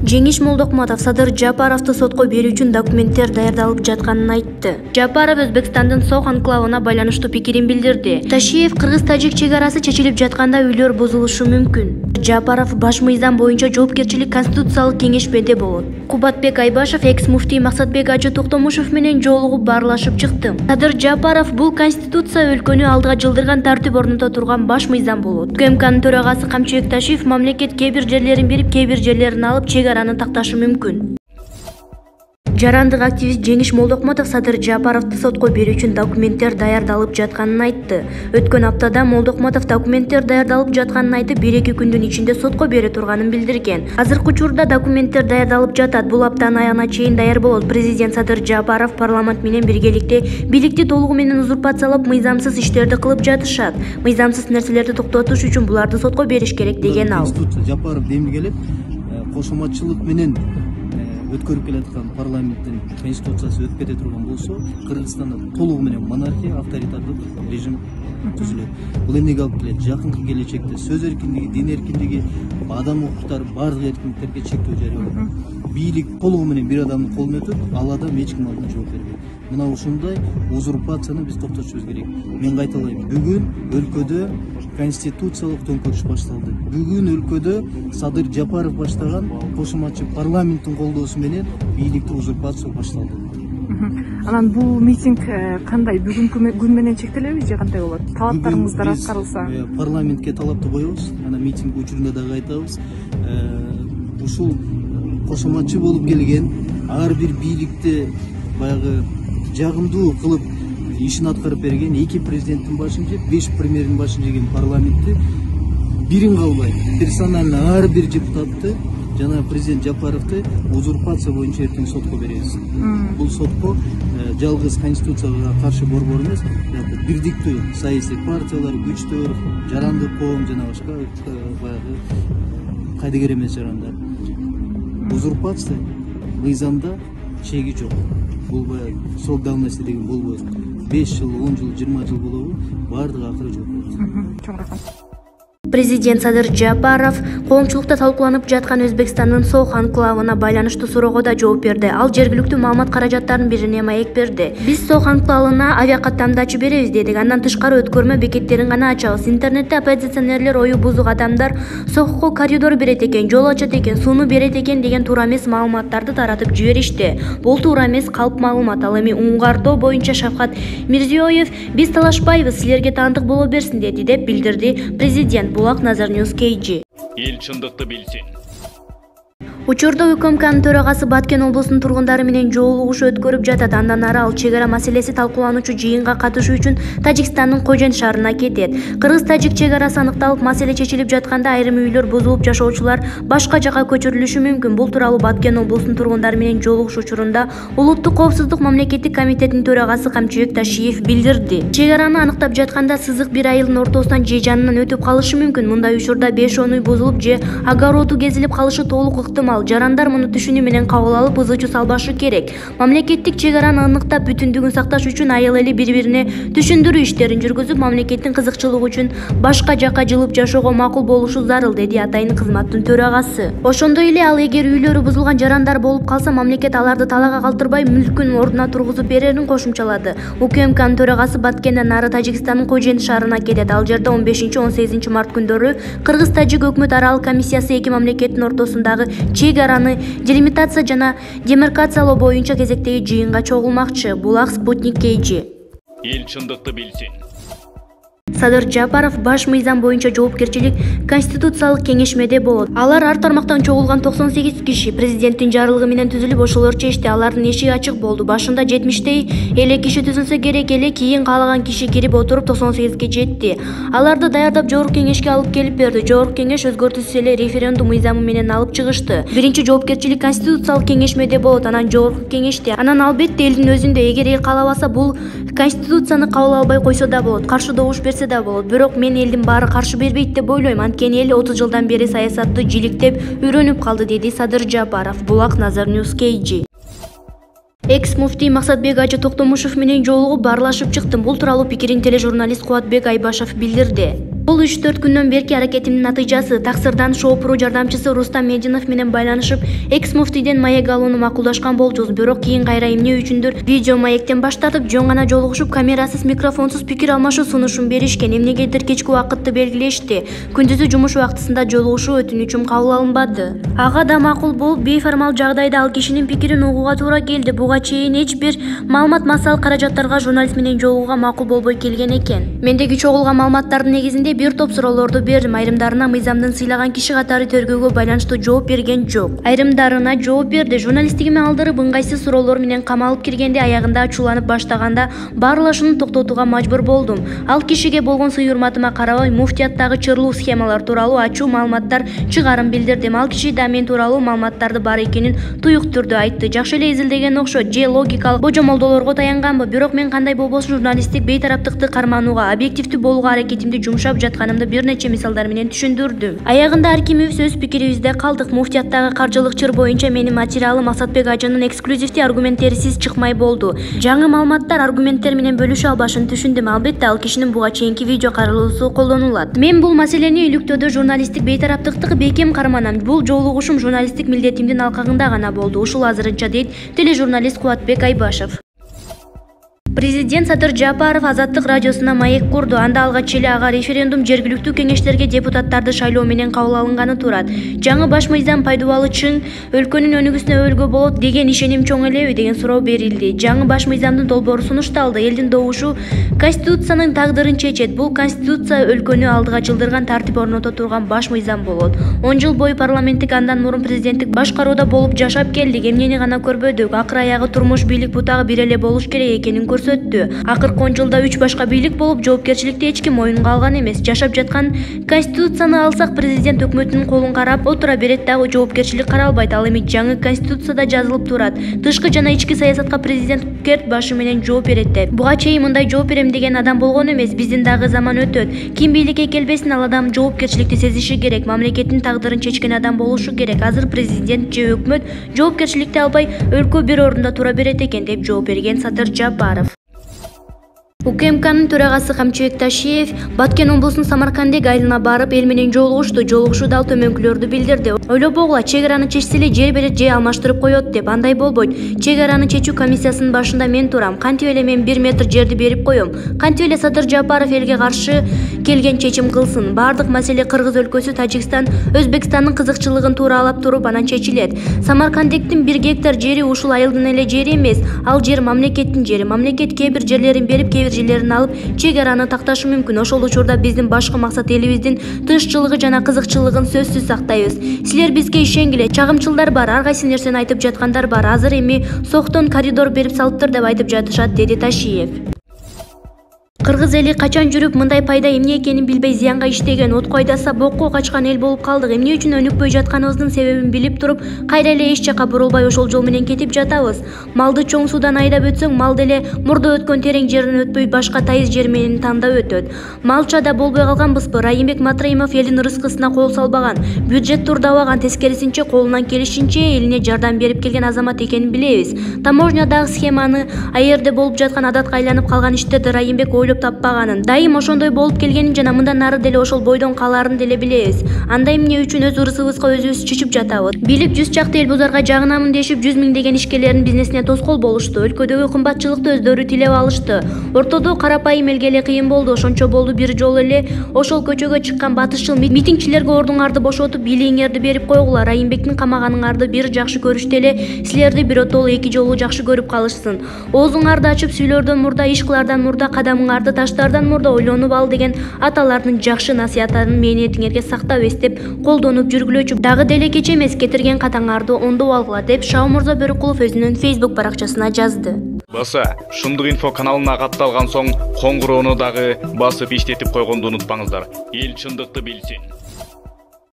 Жеңиш Молдокматов Садыр Жапаровду сотко берүү үчүн документтер даярдалып жатканын айтты. Жапаров Өзбекстандын Сох анклавына байланыштуу пикирин билдирди. Ташиев кыргыз-тажик чек арасы чечилип жатканда үйлөр бузулушу мүмкүн. Жапаров баш мыйзам боюнча жоопкерчилик конституциялык кеңешмеде болот. Кубатбек Айбашев экс-муфтий Максатбек Ажы Токтомушев менен жолугуп баарлашып чыкты. Садыр Жапаров бул конституция өлкөнү алдыга жылдырган тартип орнута турган баш мыйзам болот. УКМКнын төрагасы Камчыбек Ташиев мамлекет кээ бир жерлерин берип, кээ бир жерлерин алып чек араны такташы мүмкүн. Жарандык активист Жеңиш Молдокматов Садыр Жапаровду сотко берүү үчүн документтер даярдалып жатканын айтты. Өткөн аптада Молдокматов документтер даярдалып жатканын айтып, 1-2 күндүн ичинде сотко бере турганын билдирген. Азыркы учурда документтер даярдалып жатат. Бул аптанын аягына чейин даяр болот. Президент Садыр Жапаров парламент менен биргеликте бийликти толугу менен узурпациялап, мыйзамсыз иштерди кылып жатышат. Мыйзамсыз нерселерди токтотуш үчүн буларды сотко бериш керек деген ал. Жапаров демилгелеп, кошоматчылык менен өткөрүп келаткан парламенттин конституциясы өтүп кете турган болсо, Кыргызстанда толугу менен монархия, авторитардык режим түзүлөт. Бул эмнеге алып келет? Жакынкы келечекте сөз эркиндиги, дин эркиндиги, адам укуктары, бардык эркиндиктерге чектөө жарыяланат. Бийлик толугу менен бир адамдын колуна өтөт, ал адам эч ким алдында жооп бербейт. Мына ушундай узурпацияны биз токтотушубуз керек. Мен кайталайм, бүгүн өлкөдө конституциялык төңкөрүш башталды. Бүгүн өлкөдө Садыр Жапаров баштаган кошоматчы парламенттин колдоосу менен бийликти узурпация башталды. Анан бул митинг кандай, бүгүнкү күн менен чектелеби же кандай болот? Талаптарыңыздар аткарылса? Парламентке талапты коебуз, анан митинг учурунда дагы айтабыз. Ушул кошоматчы болуп келген ар бир бийликти баягы жагымдуу кылып ишин аткарып берген 2 президенттин башын жеп, 5 премьердин башын жеген парламентти бирин калбай, персонально ар бир депутатты жана президент Жапаровду узурпация боюнча эртең сотко беребиз. Бул сотко жалгыз конституцияга каршы борбор эмес, бирдиктүү саясий партиялар, күчтөр, жарандык коом жана башка баягы кайдыгер эмес жарандар. Узурпация мыйзамда чеги жок. Бул баягы срок давности деген болбойт. 5 жыл, 10 жыл, 20 жыл болобу, бардыгы акыры жок. Чоң рахмат. Президент Садыр Жапаров коомчулукта талкууланып жаткан Өзбекстандын Сох анклавына байланыштуу суроого да жооп берди. Ал жергиликтүү маалымат каражаттарынын бирине маек берди. Биз Сох анклавына авиакаттамды беребиз дедик. Андан тышкары өткөрмө бекеттерин гана ачабыз. Интернетте оппозиционерлер ою бузук адамдар Сохко коридор берет экен, жол ачат экен, сууну берет экен деген туура эмес маалыматтарды таратып жиберишти. Бул туура эмес калп маалымат. Ал эми уңгардоо боюнча Шавкат Мирзиёев биз талашпайбыз, силерге таандык боло берсин деди деп билдирди президент. Булак Назар Ньюс KG. Эл чындыкты билсин. Учурда УКМКнын төрагасы Баткен облусунун тургундары менен жолугуш өткөрүп жатат. Андан ары ал чек ара маселеси талкуулануучу жыйынга катышуу үчүн Тажикстандын Кожен шаарына кетет. Кыргыз-тажик чек арасы аныкталып, маселе чечилип жатканда айрым үйлөр бузулуп, жашоочулар башка жакка көчүрүлүшү мүмкүн. Бул тууралуу Баткен облусунун тургундары менен жолугуш учурунда Улуттук коопсуздук мамлекеттик комитетинин төрагасы Камчыбек Ташиев билдирди. Чек араны аныктап жатканда сызык бир айылдын ортосунан же жанынан өтүп калышы мүмкүн. Мындай учурда 5-10 үй бузулуп же огороду кезилип калышы толук ыктымал. Жарандар муну түшүнүү менен кабыл алып, ызычуу салбашы керек. Мамлекеттик чек араны аныктап, бүтүндүгүн сакташ үчүн айыл эли бири-бирине түшүндүрүү иштерин жүргүзүп, мамлекеттин кызыкчылыгы үчүн башка жакка жылып жашоого макул болушу зарыл, деди атайын кызматтын төрагасы. Ошондой эле ал эгер үйлөрү бузулган жарандар болуп калса, мамлекет аларды талаага калтырбай мүлкүн ордуна тургузуп берерин кошумчалады. УКМКнын төрагасы Баткенден ары Тажикстандын Кожен шаарына кетет. Ал жерде 15-18 март күндөрү Кыргыз-Тажик өкмөт аралык комиссиясы эки мамлекеттин ортосундагы чек араны делимитация жана демаркациялоо боюнча кезектеги жыйынга чогулмакчы. Булак Спутник KG. Эл чындыкты билсин. Садыр Жапаров баш мыйзам боюнча жоопкерчилик конституциялык кеңешмеде болот. Алар ар тармактан чогулган 98 киши президенттин жарлыгы менен түзүлүп, ошолор чечти. Алардын эшиги ачык болду. Башында 70 эле киши түзүлсө керек эле, кийин каалаган киши кирип отуруп 98ге жетти. Аларды даярдап жогорку кеңешке алып келип берди. Жогорку кеңеш өзгөртүүсүз эле референдум мыйзамы менен алып чыгышты. Биринчи жоопкерчилик конституциялык кеңешмеде болот, анан жогорку кеңеште. Анан албетте элдин өзүндө, эгер эл каалабаса, бул конституцияны кабыл албай койсо да болот, каршы добуш берсе да болот. Бирок мен элдин баары каршы бербейт деп ойлойм. Анткени эл 30 жылдан бери саясатты жиликтеп үйрөнүп калды, деди Садыр Жапаров. Булак Назар Ньюс KG. Экс-муфтий Максатбек Ажы Токтомушев менен жолугуп баарлашып чыктым. Бул тууралуу пикирин тележурналист Кубатбек Айбашев билдирди. Бул 3-4 күндөн берки аракетимдин натыйжасы. Таксырдан шоу-про жардамчысы Рустам Мединов менен байланышып, экс-муфтийден маек алууну макулдашкан болчубуз. Бирок кийин кайра эмне үчүндүр видео маектен баш тартып, жөн гана жолугушуп, камерасыз, микрофонсуз пикир алмашуу сунушун беришкен. Эмнегедир кечки убакытты белгилешти. Күндүзү жумуш убактысында жолугушуу өтүнүчүм кабыл алынбады. Ага да макул болуп, бейформал жагдайда ал кишинин пикирин угууга туура келди. Буга чейин эч бир маалымат массалык каражаттарга журналист менен жолугууга макул болбой келген экен. Мендеги чогулган маалыматтардын негизинде бир топ суроолорду бердим. Айрымдарына мыйзамдын сыйлаган киши катары тергөөгө байланыштуу жооп берген жок. Айрымдарына жооп берди. Журналисттигиме алдырып, ыңгайсыз суроолор менен камалып киргенде, аягында ачууланып баштаганда баарлашууну токтотууга мажбур болдум. Ал кишиге болгон сый-урматыма карабай, муфтияттагы чырлуу схемалар тууралуу ачуу маалыматтар чыгарым билдирдим. Ал киши да мен тууралуу маалыматтарды бар экенин туюк түрдө айтты. Жакшы эле изилдеген окшойт, же логикалык божомолдоолорго таянганбы. Бирок мен кандай болбосун журналисттик бейтараптыкты карманууга, объективдүү болууга аракетимди жумшап жатканымды бир нече мисалдар менен түшүндүрдүм. Аягында ар кимибиз өз пикирибизде калдык. Муфтияттагы каржылык чыр боюнча менин материалым Асатбек Ажынын эксклюзивдүү аргументтерисиз чыкмай болду. Жаңы маалыматтар, аргументтер менен бөлүшө албашын түшүндүм. Албетте, ал кишинин буга чейинки видео каралуусу колдонулат. Мен бул маселени илүктөөдө журналисттик бейтараптыкты бекем карманам. Бул жолугушум журналисттик милдетимдин алкагында гана болду. Ушул азырынча, дейт тележурналист Кубатбек Айбашев. Президент Садыр Жапаров Азаттык радиосуна маек курду. Анда алгач эле ага референдум жергиликтүү кеңештерге депутаттарды шайлоо менен кабыл алынганы турат. Жаңы баш мыйзам пайдубалы чың өлкөнүн өнүгүүсүнө өлгө болот деген ишеним чоң элеби деген суроо берилди. Жаңы баш мыйзамдын долбоору сунушталды. Элдин добушу Конституциянын тагдырын чечет. Бул Конституция өлкөнү алдыга жылдырган, тартип орното турган баш мыйзам болот. 10 жыл бою парламенттик, андан мурун президенттик башкарууда болуп жашап келдик. Эмнени гана көрбөдүк. Акыр аягы турмуш бийлик бутагы бир эле болуш керек экенин көрсөттү. Акыркы 10 жылда 3 башка бийлик болуп, жоопкерчиликти эч ким моюнга алган эмес. Жашап жаткан Конституцияны алсак, президент өкмөттүнүн колун карап отура берет дагы жоопкерчилик каралбайт. Ал эми жаңы Конституцияда жазылып турат. Тышкы жана ички саясатка президент керт башы менен жооп берет деп. Буга чейин мындай жооп берем деген адам болгон эмес. Биздин дагы заман өтөт. Ким бийликке келбесин, ал адам жоопкерчиликти сезиши керек. Мамлекеттин тагдырын чечкен адам болушу керек. Азыр президент же өкмөт жоопкерчиликти албай, өлкө бир орунда тура берет экен деп жооп берген Садыр Жапаров. УКМКнын төрагасы Камчыбек Ташиев Баткен облусунун Самаркандек айылына барып, эл менен жолугушту. Жолугушууда ал төмөнкүлөрдү билдирди. Ойлобогула, чек араны чечсе эле жер берет, же алмаштырып коет деп. Андай болбойт. Чек араны чечүү комиссиясынын башында мен турам. Кантип эле мен 1 метр жерди берип коем. Кантип эле Садыр Жапаров элге каршы келген чечим кылсын. Бардык маселе Кыргыз өлкөсү, Тажикстан, Өзбекстандын кызыкчылыгын тууралап туруп анан чечилет. Самаркандектин 1 гектар жери ушул айылдын эле жери эмес. Ал жер мамлекеттин жери. Мамлекет кээ бир жерлерин берип, кээ бир жерлерин алып, чек араны такташы мүмкүн. Ошол учурда биздин башкы максат элибиздин тынччылыгы жана кызыкчылыгын сөзсүз сактайбыз. Силер бизге ишенгиле. Чагымчылдар бар, ар кайсы нерсени айтып жаткандар бар. Азыр эми соктон коридор берип салыптыр деп айтып жатышат, деди Ташиев. Кыргыз эли качан жүрүп, мындай пайда эмне экенин билбей зыянга иштеген, отко айдаса бокко качкан эл болуп калдык. Эмне үчүн өнүкпөй жатканыбыздын себебин билип туруп, кайра эле эч жака бурулбай ошол жол менен кетип жатабыз. Малды чоң суудан айдап өтсөң, мал деле мурда өткөн терең жерден өтпөй, башка тайыз жер менен тандап өтөт. Малча да болбой калганбызбы? Райымбек Матраимов элдин рызкысына кол салбаган, бюджет турдабаган, тескерисинче колунан келишинче элине жардам берип келген азамат экенин билебиз. Таможнядагы схеманы, аерде болуп жаткан адатка айланып калган иштерди Райымбек таппаганын, дайым ошондой болуп келгенин жана мындан нары деле ошол бойдон калаарын деле билебиз. Анда эмне үчүн өз ырысыбызга өзүбүз чечип жатабыз? Билип 100 чакты эл бузарга жагынамын дешип, 100 миңдеген ишкерлердин бизнесине тоскоол болушту. Өлкөдөгү кымбатчылыкты өздөрү тилеп алышты. Ортодо карапайым элге эле кыйын болду. Ошончо болду, бир жолу эле ошол көчөгө чыккан батышчыл митингчилерге ордуңарды бошотуп, бийлигиңерди берип койгула. Райымбектин камаганыңарды бир жакшы көрүштү эле, силерди биротолу 2 жолу жакшы көрүп калышсын. Оозуңарды ачып сүйлөрдөн мурда, иш кылардан мурда, кадамыңарды таштардан мурда ойлонуп ал деген аталардын жакшы насыяттарын мээнетиңерге сактап, эстеп, колдонуп жүргүлөчү. Дагы деле кеч эмес, кетирген катаңарды ондоп алгыла деп Шаумурза Бөрүкулов өзүнүн Facebook баракчасына жазды. Баса, Шындык инфо каналына катталган соң коңгуроону дагы басып иштетип койгонду унутпаңыздар. Эл чындыкты билсин.